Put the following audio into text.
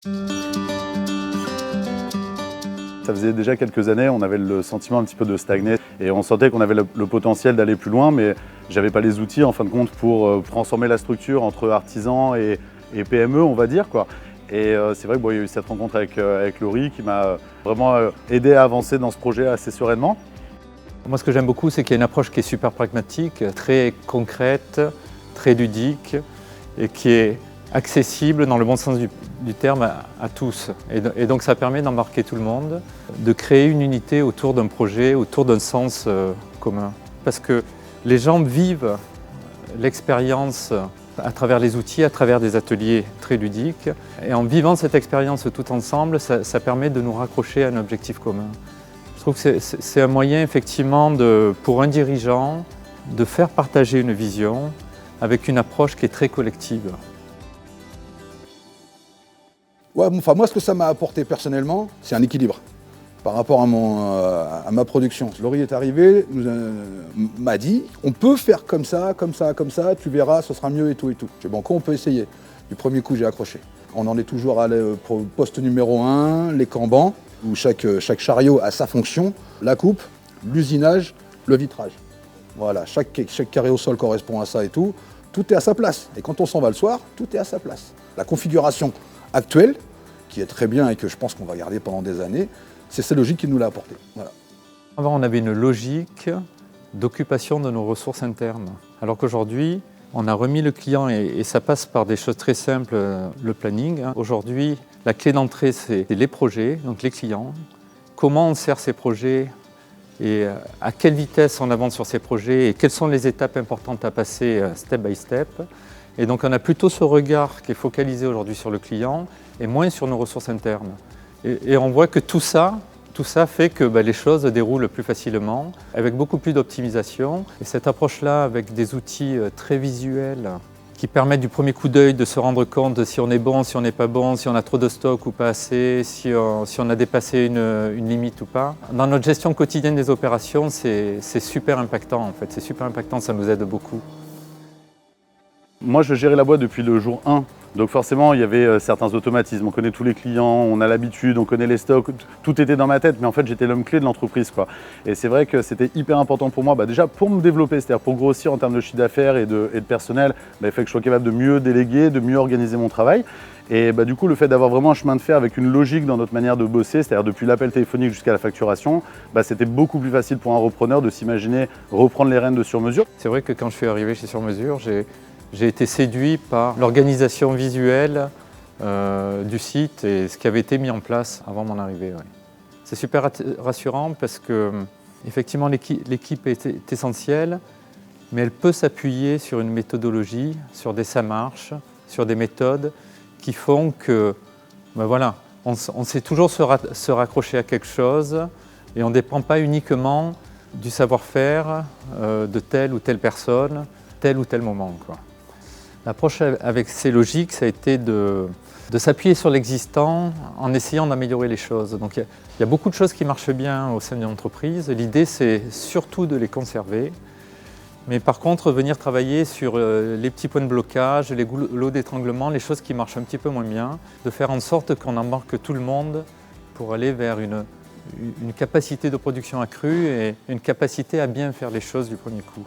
Ça faisait déjà quelques années, on avait le sentiment un petit peu de stagner et on sentait qu'on avait le potentiel d'aller plus loin, mais j'avais pas les outils en fin de compte pour transformer la structure entre artisans et PME, on va dire, quoi. Et c'est vrai qu'il y a eu cette rencontre avec Laurie qui m'a vraiment aidé à avancer dans ce projet assez sereinement. Moi, ce que j'aime beaucoup, c'est qu'il y a une approche qui est super pragmatique, très concrète, très ludique et qui est accessible dans le bon sens du terme à tous. Et donc ça permet d'embarquer tout le monde, de créer une unité autour d'un projet, autour d'un sens commun. Parce que les gens vivent l'expérience à travers les outils, à travers des ateliers très ludiques. Et en vivant cette expérience tout ensemble, ça permet de nous raccrocher à un objectif commun. Je trouve que c'est un moyen effectivement pour un dirigeant de faire partager une vision avec une approche qui est très collective. Ouais, enfin, moi, ce que ça m'a apporté personnellement, c'est un équilibre par rapport à ma production. Laurie est arrivée, m'a dit, on peut faire comme ça, tu verras, ce sera mieux et tout et tout. J'ai dit, bon, quoi, on peut essayer. Du premier coup, j'ai accroché. On en est toujours à poste numéro 1, les cambans, où chaque chariot a sa fonction, la coupe, l'usinage, le vitrage. Voilà, chaque carré au sol correspond à ça et tout. Tout est à sa place. Et quand on s'en va le soir, tout est à sa place. La configuration actuelle, qui est très bien et que je pense qu'on va garder pendant des années, c'est cette logique qui nous l'a apporté. Voilà. Avant, on avait une logique d'occupation de nos ressources internes. Alors qu'aujourd'hui, on a remis le client et ça passe par des choses très simples, le planning. Aujourd'hui, la clé d'entrée, c'est les projets, donc les clients. Comment on sert ces projets et à quelle vitesse on avance sur ces projets et quelles sont les étapes importantes à passer step by step. Et donc on a plutôt ce regard qui est focalisé aujourd'hui sur le client et moins sur nos ressources internes. Et on voit que tout ça fait que les choses déroulent plus facilement, avec beaucoup plus d'optimisation. Et cette approche-là, avec des outils très visuels, qui permettent du premier coup d'œil de se rendre compte de si on est bon, si on n'est pas bon, si on a trop de stock ou pas assez, si on a dépassé une limite ou pas. Dans notre gestion quotidienne des opérations, c'est super impactant en fait, c'est super impactant, ça nous aide beaucoup. Moi, je gérais la boîte depuis le jour 1. Donc forcément, il y avait certains automatismes. On connaît tous les clients, on a l'habitude, on connaît les stocks. Tout était dans ma tête, mais en fait, j'étais l'homme clé de l'entreprise, quoi. Et c'est vrai que c'était hyper important pour moi, déjà pour me développer, c'est-à-dire pour grossir en termes de chiffre d'affaires et de personnel, il fallait que je sois capable de mieux déléguer, de mieux organiser mon travail. Et du coup, le fait d'avoir vraiment un chemin de fer avec une logique dans notre manière de bosser, c'est-à-dire depuis l'appel téléphonique jusqu'à la facturation, c'était beaucoup plus facile pour un repreneur de s'imaginer reprendre les rênes de Sur-Mesure. C'est vrai que quand je suis arrivé chez Sur-Mesure, j'ai été séduit par l'organisation visuelle du site et ce qui avait été mis en place avant mon arrivée. Ouais. C'est super rassurant parce que effectivement l'équipe est essentielle, mais elle peut s'appuyer sur une méthodologie, sur des ça marche, sur des méthodes qui font que on sait toujours se raccrocher à quelque chose et on ne dépend pas uniquement du savoir-faire de telle ou telle personne, tel ou tel moment, quoi. L'approche avec ces logiques, ça a été de s'appuyer sur l'existant en essayant d'améliorer les choses. Donc il y a beaucoup de choses qui marchent bien au sein d'une entreprise. L'idée, c'est surtout de les conserver. Mais par contre, venir travailler sur les petits points de blocage, les goulots d'étranglement, les choses qui marchent un petit peu moins bien, de faire en sorte qu'on embarque tout le monde pour aller vers une capacité de production accrue et une capacité à bien faire les choses du premier coup.